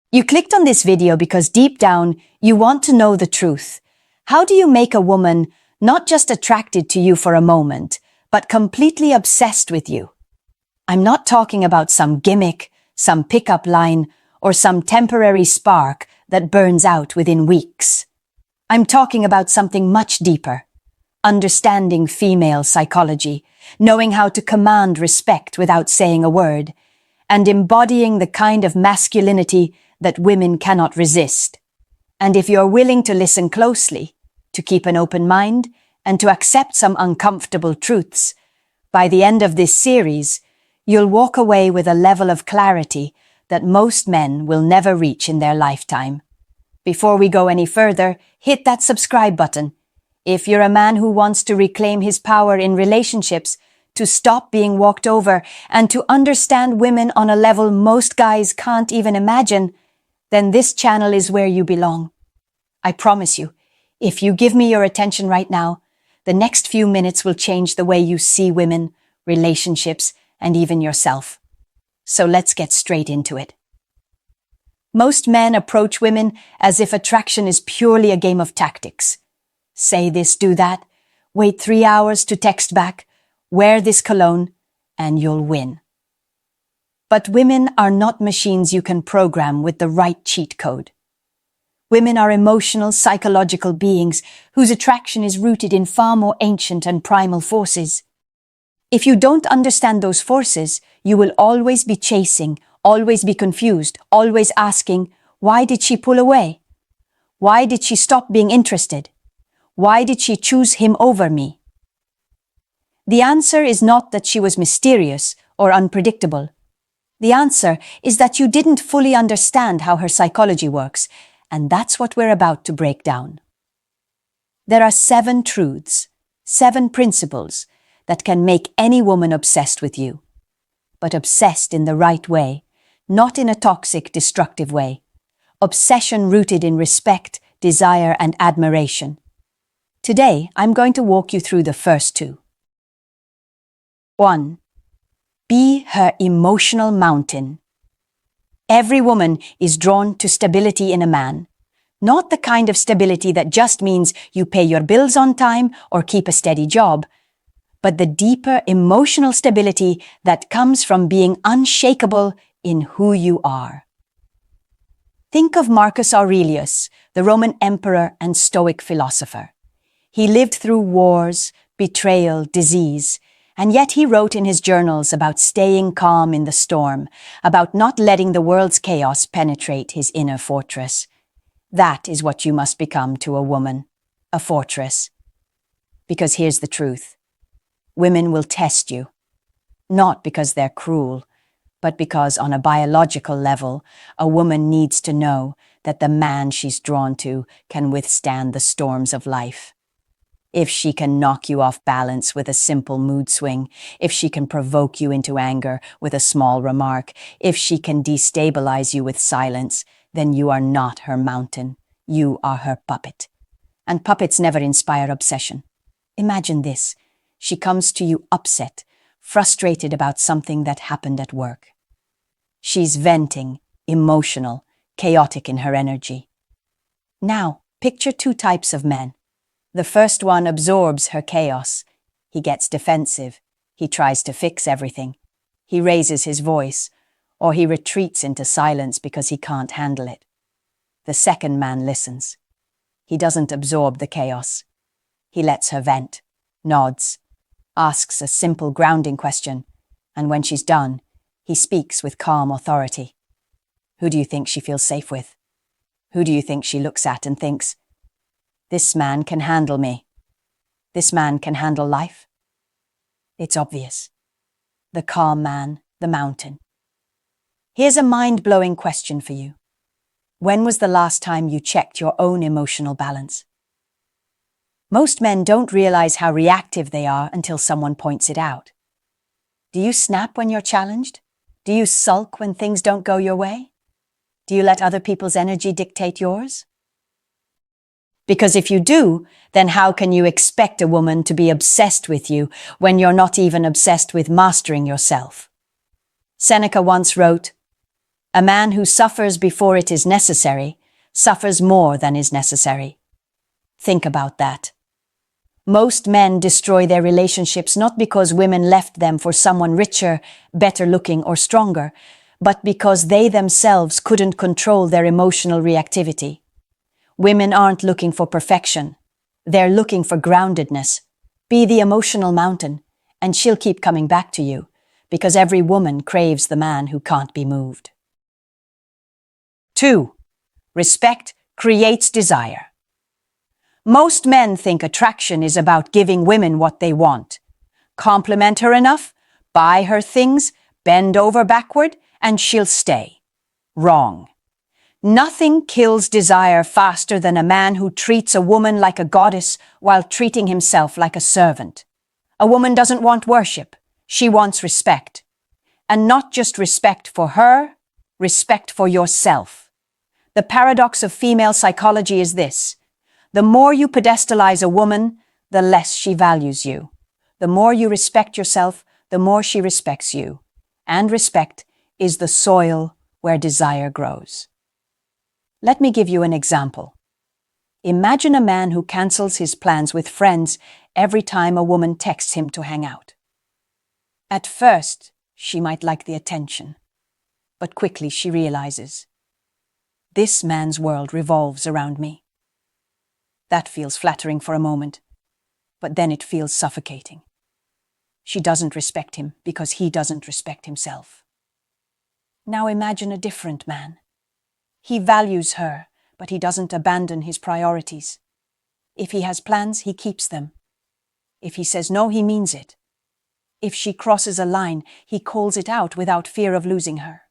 You clicked on this video because deep down, you want to know the truth. How do you make a woman not just attracted to you for a moment, but completely obsessed with you? I'm not talking about some gimmick, some pickup line, or some temporary spark that burns out within weeks. I'm talking about something much deeper. Understanding female psychology, knowing how to command respect without saying a word, and embodying the kind of masculinity that women cannot resist. And if you're willing to listen closely, to keep an open mind, and to accept some uncomfortable truths, by the end of this series, you'll walk away with a level of clarity that most men will never reach in their lifetime. Before we go any further, hit that subscribe button. If you're a man who wants to reclaim his power in relationships, to stop being walked over, and to understand women on a level most guys can't even imagine, then this channel is where you belong. I promise you, if you give me your attention right now, the next few minutes will change the way you see women, relationships, and even yourself. So let's get straight into it. Most men approach women as if attraction is purely a game of tactics. Say this, do that, wait 3 hours to text back, wear this cologne, and you'll win. But women are not machines you can program with the right cheat code. Women are emotional, psychological beings whose attraction is rooted in far more ancient and primal forces. If you don't understand those forces, you will always be chasing, always be confused, always asking, why did she pull away? Why did she stop being interested? Why did she choose him over me? The answer is not that she was mysterious or unpredictable. The answer is that you didn't fully understand how her psychology works, and that's what we're about to break down. There are 7 truths, 7 principles that can make any woman obsessed with you. But obsessed in the right way, not in a toxic, destructive way. Obsession rooted in respect, desire, and admiration. Today, I'm going to walk you through the first 2. 1. Be her emotional mountain. Every woman is drawn to stability in a man. Not the kind of stability that just means you pay your bills on time or keep a steady job, but the deeper emotional stability that comes from being unshakable in who you are. Think of Marcus Aurelius, the Roman emperor and Stoic philosopher. He lived through wars, betrayal, disease, and yet he wrote in his journals about staying calm in the storm, about not letting the world's chaos penetrate his inner fortress. That is what you must become to a woman, a fortress. Because here's the truth. Women will test you, not because they're cruel, but because on a biological level, a woman needs to know that the man she's drawn to can withstand the storms of life. If she can knock you off balance with a simple mood swing, if she can provoke you into anger with a small remark, if she can destabilize you with silence, then you are not her mountain. You are her puppet. And puppets never inspire obsession. Imagine this. She comes to you upset, frustrated about something that happened at work. She's venting, emotional, chaotic in her energy. Now, picture 2 types of men. The first one absorbs her chaos. He gets defensive. He tries to fix everything. He raises his voice, or he retreats into silence because he can't handle it. The second man listens. He doesn't absorb the chaos. He lets her vent, nods, asks a simple grounding question, and when she's done, he speaks with calm authority. Who do you think she feels safe with? Who do you think she looks at and thinks, this man can handle me. This man can handle life? It's obvious. The calm man, the mountain. Here's a mind-blowing question for you. When was the last time you checked your own emotional balance? Most men don't realize how reactive they are until someone points it out. Do you snap when you're challenged? Do you sulk when things don't go your way? Do you let other people's energy dictate yours? Because if you do, then how can you expect a woman to be obsessed with you when you're not even obsessed with mastering yourself? Seneca once wrote, A man who suffers before it is necessary suffers more than is necessary. Think about that. Most men destroy their relationships not because women left them for someone richer, better looking, or stronger, but because they themselves couldn't control their emotional reactivity. Women aren't looking for perfection. They're looking for groundedness. Be the emotional mountain, and she'll keep coming back to you, because every woman craves the man who can't be moved. 2. Respect creates desire. Most men think attraction is about giving women what they want. Compliment her enough, buy her things, bend over backward, and she'll stay. Wrong. Nothing kills desire faster than a man who treats a woman like a goddess while treating himself like a servant. A woman doesn't want worship. She wants respect. And not just respect for her, respect for yourself. The paradox of female psychology is this. The more you pedestalize a woman, the less she values you. The more you respect yourself, the more she respects you. And respect is the soil where desire grows. Let me give you an example. Imagine a man who cancels his plans with friends every time a woman texts him to hang out. At first, she might like the attention, but quickly she realizes, this man's world revolves around me. That feels flattering for a moment, but then it feels suffocating. She doesn't respect him because he doesn't respect himself. Now imagine a different man. He values her, but he doesn't abandon his priorities. If he has plans, he keeps them. If he says no, he means it. If she crosses a line, he calls it out without fear of losing her.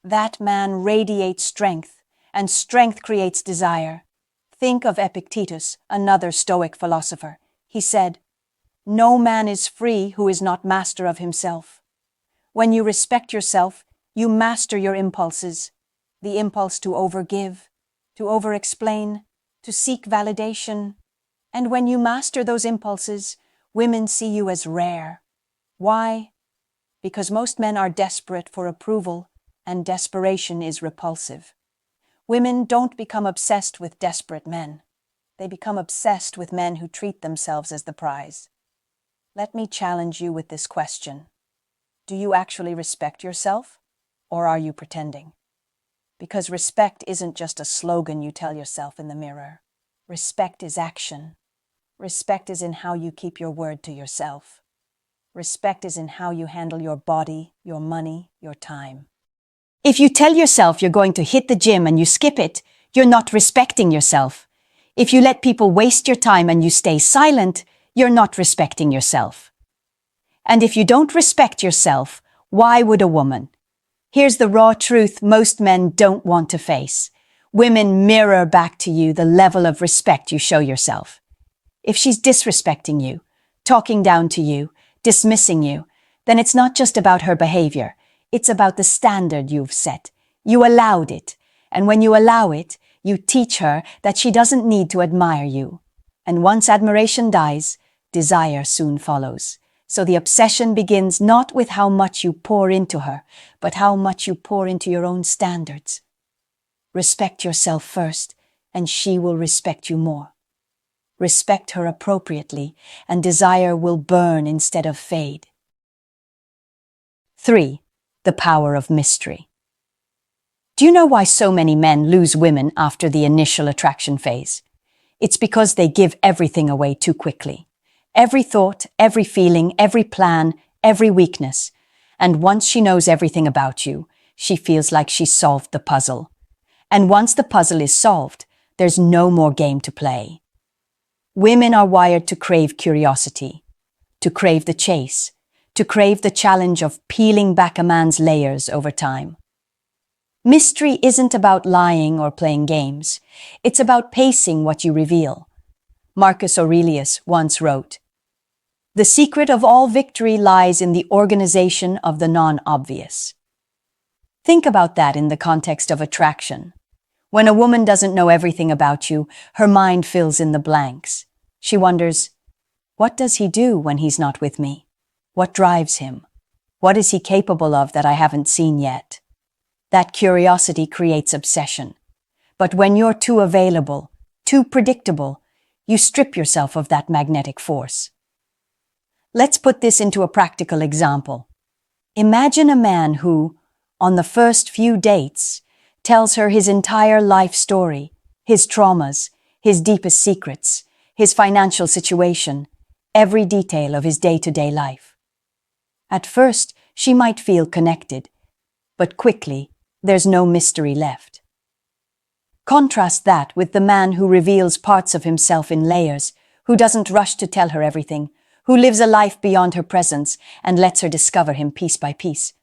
That man radiates strength, and strength creates desire. Think of Epictetus, another Stoic philosopher. He said, "No man is free who is not master of himself." When you respect yourself, you master your impulses. The impulse to overgive, to over-explain, to seek validation. And when you master those impulses, women see you as rare. Why? Because most men are desperate for approval, and desperation is repulsive. Women don't become obsessed with desperate men. They become obsessed with men who treat themselves as the prize. Let me challenge you with this question. Do you actually respect yourself, or are you pretending? Because respect isn't just a slogan you tell yourself in the mirror. Respect is action. Respect is in how you keep your word to yourself. Respect is in how you handle your body, your money, your time. If you tell yourself you're going to hit the gym and you skip it, you're not respecting yourself. If you let people waste your time and you stay silent, you're not respecting yourself. And if you don't respect yourself, why would a woman? Here's the raw truth most men don't want to face. Women mirror back to you the level of respect you show yourself. If she's disrespecting you, talking down to you, dismissing you, then it's not just about her behavior. It's about the standard you've set. You allowed it. And when you allow it, you teach her that she doesn't need to admire you. And once admiration dies, desire soon follows. So the obsession begins not with how much you pour into her, but how much you pour into your own standards. Respect yourself first, and she will respect you more. Respect her appropriately, and desire will burn instead of fade. 3. The power of mystery. Do you know why so many men lose women after the initial attraction phase? It's because they give everything away too quickly. Every thought, every feeling, every plan, every weakness. And once she knows everything about you, she feels like she's solved the puzzle. And once the puzzle is solved, there's no more game to play. Women are wired to crave curiosity, to crave the chase, to crave the challenge of peeling back a man's layers over time. Mystery isn't about lying or playing games. It's about pacing what you reveal. Marcus Aurelius once wrote, "The secret of all victory lies in the organization of the non-obvious." Think about that in the context of attraction. When a woman doesn't know everything about you, her mind fills in the blanks. She wonders, what does he do when he's not with me? What drives him? What is he capable of that I haven't seen yet? That curiosity creates obsession. But when you're too available, too predictable, you strip yourself of that magnetic force. Let's put this into a practical example. Imagine a man who, on the first few dates, tells her his entire life story, his traumas, his deepest secrets, his financial situation, every detail of his day-to-day life. At first, she might feel connected, but quickly, there's no mystery left. Contrast that with the man who reveals parts of himself in layers, who doesn't rush to tell her everything, who lives a life beyond her presence and lets her discover him piece by piece.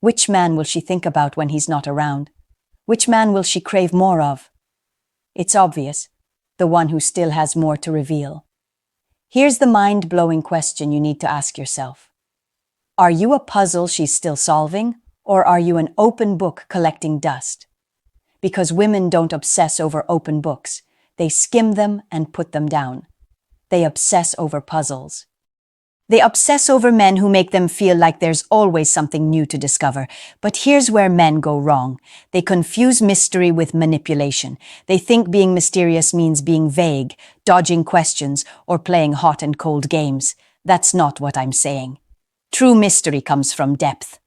Which man will she think about when he's not around? Which man will she crave more of? It's obvious, the one who still has more to reveal. Here's the mind-blowing question you need to ask yourself. Are you a puzzle she's still solving, or are you an open book collecting dust? Because women don't obsess over open books. They skim them and put them down. They obsess over puzzles. They obsess over men who make them feel like there's always something new to discover. But here's where men go wrong. They confuse mystery with manipulation. They think being mysterious means being vague, dodging questions, or playing hot and cold games. That's not what I'm saying. True mystery comes from depth.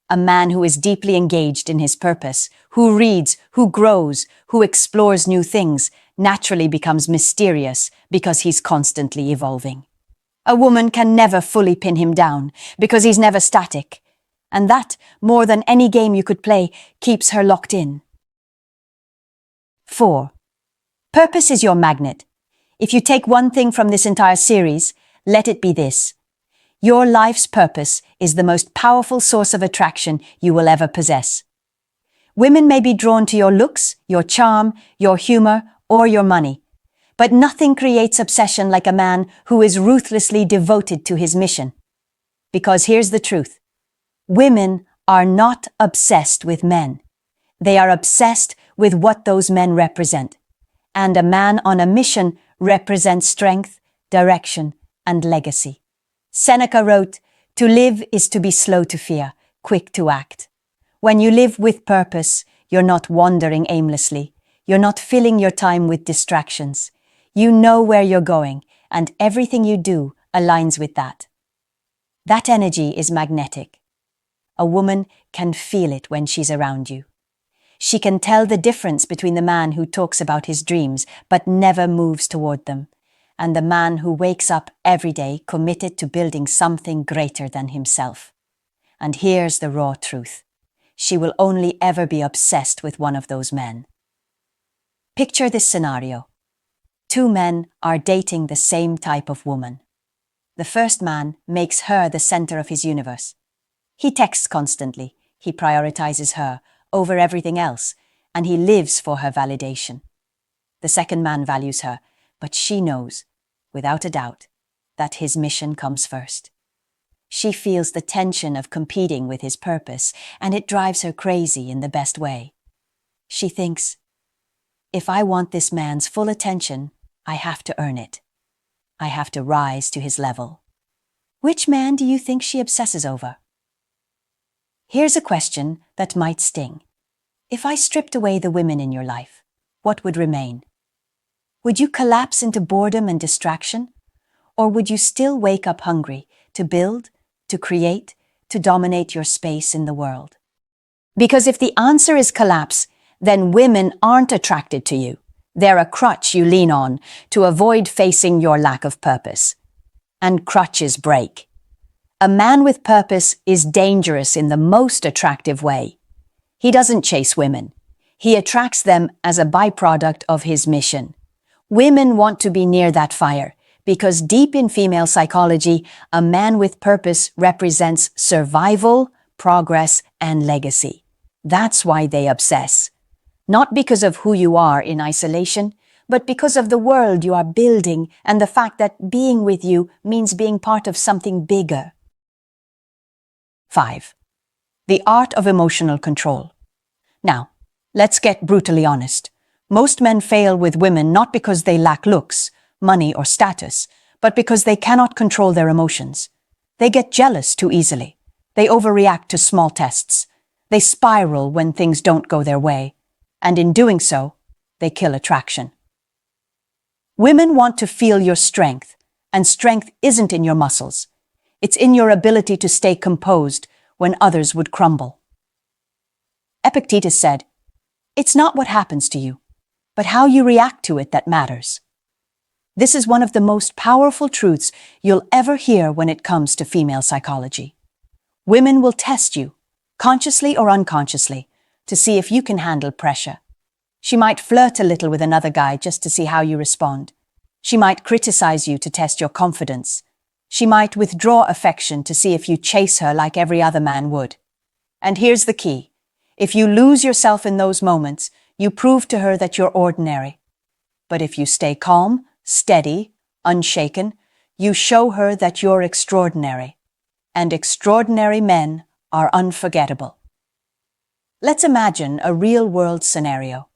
A man who is deeply engaged in his purpose, who reads, who grows, who explores new things, naturally becomes mysterious because he's constantly evolving. A woman can never fully pin him down because he's never static. And that, more than any game you could play, keeps her locked in. 4. Purpose is your magnet. If you take one thing from this entire series, let it be this. Your life's purpose is the most powerful source of attraction you will ever possess. Women may be drawn to your looks, your charm, your humor, or your money. But nothing creates obsession like a man who is ruthlessly devoted to his mission. Because here's the truth. Women are not obsessed with men. They are obsessed with what those men represent. And a man on a mission represents strength, direction, and legacy. Seneca wrote, "To live is to be slow to fear, quick to act." When you live with purpose, you're not wandering aimlessly. You're not filling your time with distractions. You know where you're going, and everything you do aligns with that. That energy is magnetic. A woman can feel it when she's around you. She can tell the difference between the man who talks about his dreams but never moves toward them, and the man who wakes up every day committed to building something greater than himself. And here's the raw truth. She will only ever be obsessed with one of those men. Picture this scenario. 2 men are dating the same type of woman. The first man makes her the center of his universe. He texts constantly, he prioritizes her over everything else, and he lives for her validation. The second man values her, but she knows, without a doubt, that his mission comes first. She feels the tension of competing with his purpose, and it drives her crazy in the best way. She thinks, if I want this man's full attention, I have to earn it. I have to rise to his level. Which man do you think she obsesses over? Here's a question that might sting. If I stripped away the women in your life, what would remain? Would you collapse into boredom and distraction? Or would you still wake up hungry to build, to create, to dominate your space in the world? Because if the answer is collapse, then women aren't attracted to you. They're a crutch you lean on to avoid facing your lack of purpose. And crutches break. A man with purpose is dangerous in the most attractive way. He doesn't chase women. He attracts them as a byproduct of his mission. Women want to be near that fire because deep in female psychology, a man with purpose represents survival, progress, and legacy. That's why they obsess. Not because of who you are in isolation, but because of the world you are building and the fact that being with you means being part of something bigger. 5. The art of emotional control. Now, let's get brutally honest. Most men fail with women not because they lack looks, money, or status, but because they cannot control their emotions. They get jealous too easily. They overreact to small tests. They spiral when things don't go their way, and in doing so, they kill attraction. Women want to feel your strength, and strength isn't in your muscles. It's in your ability to stay composed when others would crumble. Epictetus said, "It's not what happens to you, but how you react to it that matters." This is one of the most powerful truths you'll ever hear when it comes to female psychology. Women will test you, consciously or unconsciously, to see if you can handle pressure. She might flirt a little with another guy just to see how you respond. She might criticize you to test your confidence. She might withdraw affection to see if you chase her like every other man would. And here's the key. If you lose yourself in those moments, you prove to her that you're ordinary. But if you stay calm, steady, unshaken, you show her that you're extraordinary. And extraordinary men are unforgettable. Let's imagine a real-world scenario.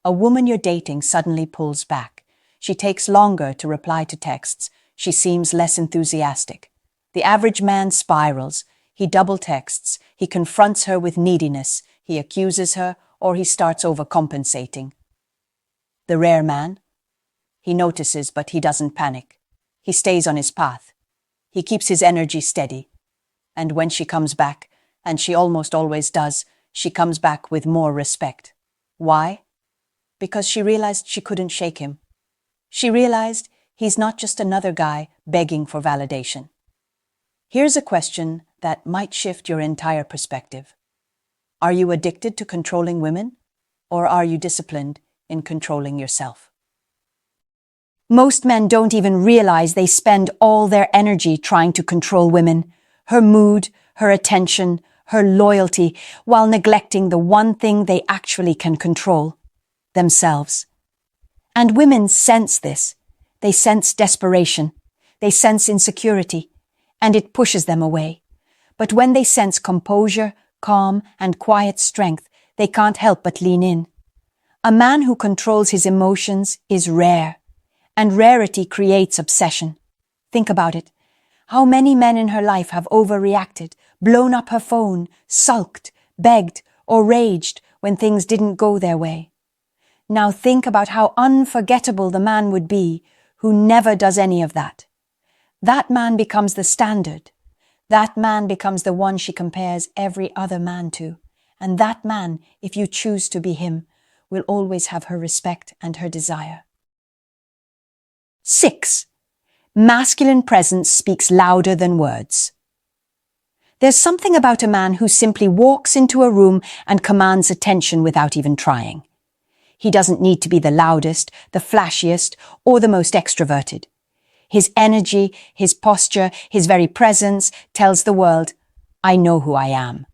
A woman you're dating suddenly pulls back. She takes longer to reply to texts. She seems less enthusiastic. The average man spirals. He double texts. He confronts her with neediness. He accuses her, or he starts overcompensating. The rare man? He notices, but he doesn't panic. He stays on his path. He keeps his energy steady. And when she comes back, and she almost always does, she comes back with more respect. Why? Because she realized she couldn't shake him. She realized he's not just another guy begging for validation. Here's a question that might shift your entire perspective. Are you addicted to controlling women, or are you disciplined in controlling yourself? Most men don't even realize they spend all their energy trying to control women, her mood, her attention, her loyalty, while neglecting the one thing they actually can control, themselves. And women sense this. They sense desperation. They sense insecurity, and it pushes them away. But when they sense composure, calm, and quiet strength, they can't help but lean in. A man who controls his emotions is rare, and rarity creates obsession. Think about it. How many men in her life have overreacted, blown up her phone, sulked, begged, or raged when things didn't go their way? Now think about how unforgettable the man would be who never does any of that. That man becomes the standard. That man becomes the one she compares every other man to. And that man, if you choose to be him, will always have her respect and her desire. 6. Masculine presence speaks louder than words. There's something about a man who simply walks into a room and commands attention without even trying. He doesn't need to be the loudest, the flashiest, or the most extroverted. His energy, his posture, his very presence tells the world, I know who I am.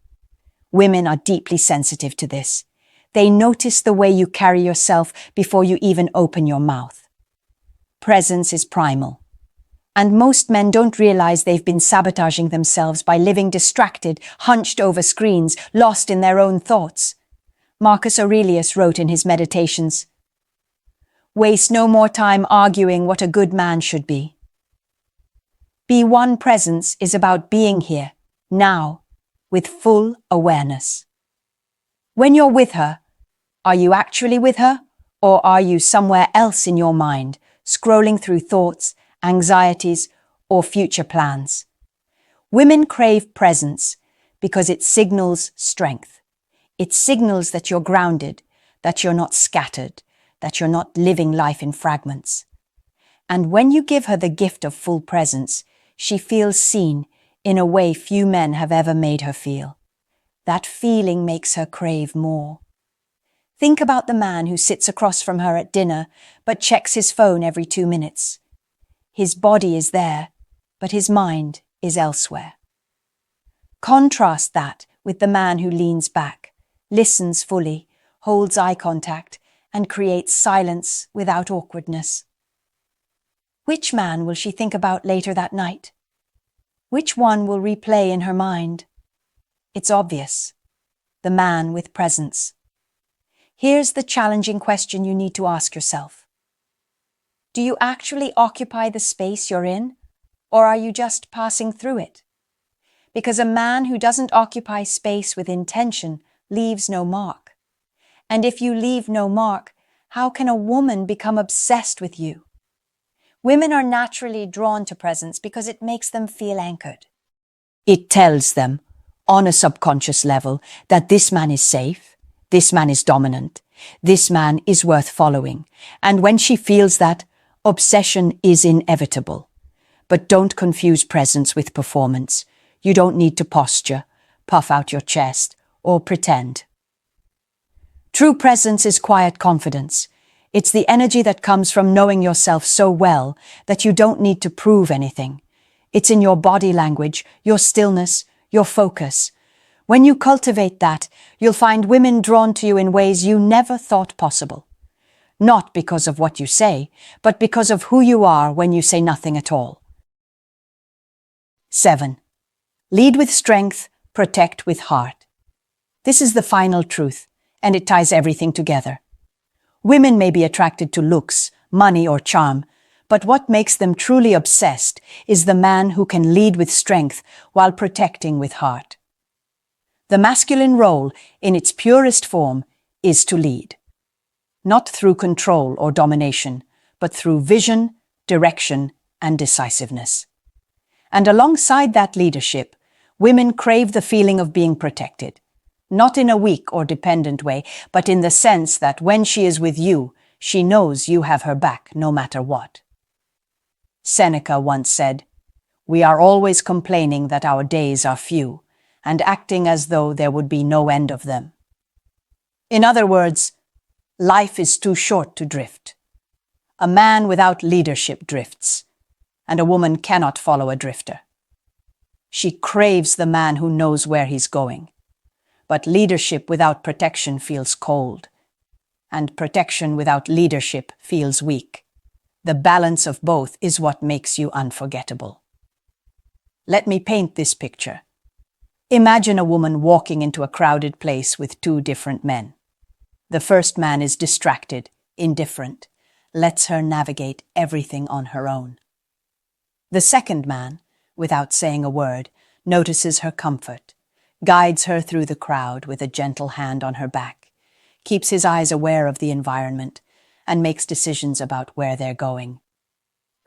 Women are deeply sensitive to this. They notice the way you carry yourself before you even open your mouth. Presence is primal. And most men don't realize they've been sabotaging themselves by living distracted, hunched over screens, lost in their own thoughts. Marcus Aurelius wrote in his Meditations, "Waste no more time arguing what a good man should be." B1 presence is about being here, now, with full awareness. When you're with her, are you actually with her, or are you somewhere else in your mind, scrolling through thoughts, anxieties, or future plans? Women crave presence because it signals strength. It signals that you're grounded, that you're not scattered, that you're not living life in fragments. And when you give her the gift of full presence, she feels seen in a way few men have ever made her feel. That feeling makes her crave more. Think about the man who sits across from her at dinner but checks his phone every 2 minutes. His body is there, but his mind is elsewhere. Contrast that with the man who leans back, listens fully, holds eye contact, and creates silence without awkwardness. Which man will she think about later that night? Which one will replay in her mind? It's obvious. The man with presence. Here's the challenging question you need to ask yourself. Do you actually occupy the space you're in, or are you just passing through it? because a man who doesn't occupy space with intention leaves no mark. And if you leave no mark, how can a woman become obsessed with you? Women are naturally drawn to presence because it makes them feel anchored. It tells them, on a subconscious level, that this man is safe, this man is dominant, this man is worth following. And when she feels that, obsession is inevitable. But don't confuse presence with performance. You don't need to posture, puff out your chest, or pretend. True presence is quiet confidence. It's the energy that comes from knowing yourself so well that you don't need to prove anything. It's in your body language, your stillness, your focus. When you cultivate that, you'll find women drawn to you in ways you never thought possible. Not because of what you say, but because of who you are when you say nothing at all. 7. Lead with strength, protect with heart. This is the final truth, and it ties everything together. Women may be attracted to looks, money, or charm, but what makes them truly obsessed is the man who can lead with strength while protecting with heart. The masculine role, in its purest form, is to lead. Not through control or domination, but through vision, direction, and decisiveness. And alongside that leadership, women crave the feeling of being protected. Not in a weak or dependent way, but in the sense that when she is with you, she knows you have her back no matter what. Seneca once said, "We are always complaining that our days are few, and acting as though there would be no end of them." In other words, life is too short to drift. A man without leadership drifts, and a woman cannot follow a drifter. She craves the man who knows where he's going. But leadership without protection feels cold, and protection without leadership feels weak. The balance of both is what makes you unforgettable. Let me paint this picture. Imagine a woman walking into a crowded place with two different men. The first man is distracted, indifferent, lets her navigate everything on her own. The second man, without saying a word, notices her comfort, guides her through the crowd with a gentle hand on her back, keeps his eyes aware of the environment, and makes decisions about where they're going.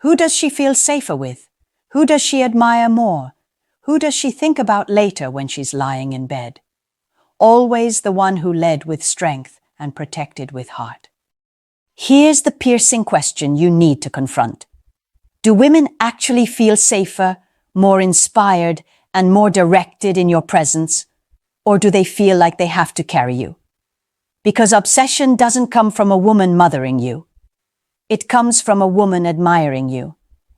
Who does she feel safer with? Who does she admire more? Who does she think about later when she's lying in bed? Always the one who led with strength and protected with heart. Here's the piercing question you need to confront. Do women actually feel safer, more inspired, and more directed in your presence? Or do they feel like they have to carry you? Because obsession doesn't come from a woman mothering you. It comes from a woman admiring you.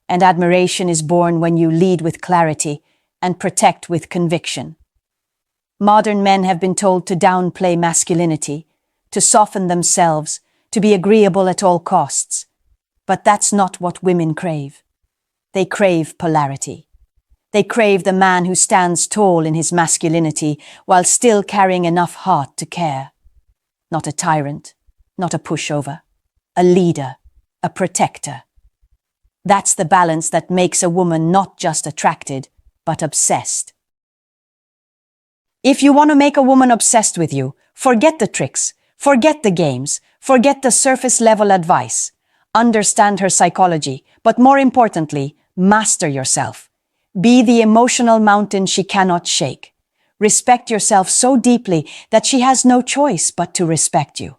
And admiration is born when you lead with clarity and protect with conviction. Modern men have been told to downplay masculinity, to soften themselves, to be agreeable at all costs. But that's not what women crave. They crave polarity. They crave the man who stands tall in his masculinity while still carrying enough heart to care. Not a tyrant, not a pushover, a leader, a protector. That's the balance that makes a woman not just attracted, but obsessed. If you want to make a woman obsessed with you, forget the tricks, forget the games, forget the surface-level advice. Understand her psychology, but more importantly, master yourself. Be the emotional mountain she cannot shake. Respect yourself so deeply that she has no choice but to respect you.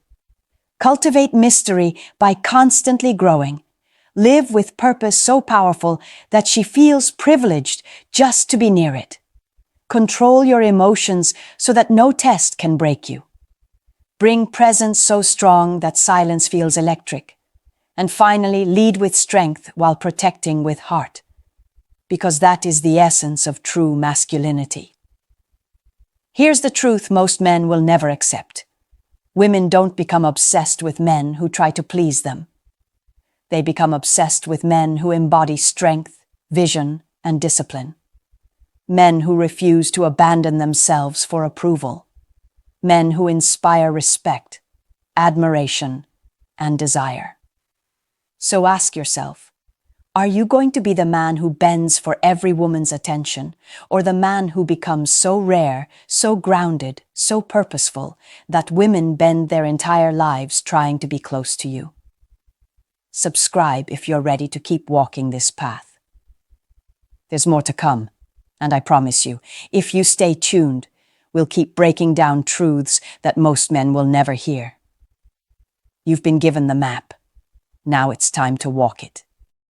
Cultivate mystery by constantly growing. Live with purpose so powerful that she feels privileged just to be near it. Control your emotions so that no test can break you. Bring presence so strong that silence feels electric. And finally, lead with strength while protecting with heart. Because that is the essence of true masculinity. Here's the truth most men will never accept. Women don't become obsessed with men who try to please them. They become obsessed with men who embody strength, vision, and discipline. Men who refuse to abandon themselves for approval. Men who inspire respect, admiration, and desire. So ask yourself, Are you going to be the man who bends for every woman's attention, or the man who becomes so rare, so grounded, so purposeful, that women bend their entire lives trying to be close to you? Subscribe if you're ready to keep walking this path. There's more to come, and I promise you, if you stay tuned, we'll keep breaking down truths that most men will never hear. You've been given the map. Now it's time to walk it.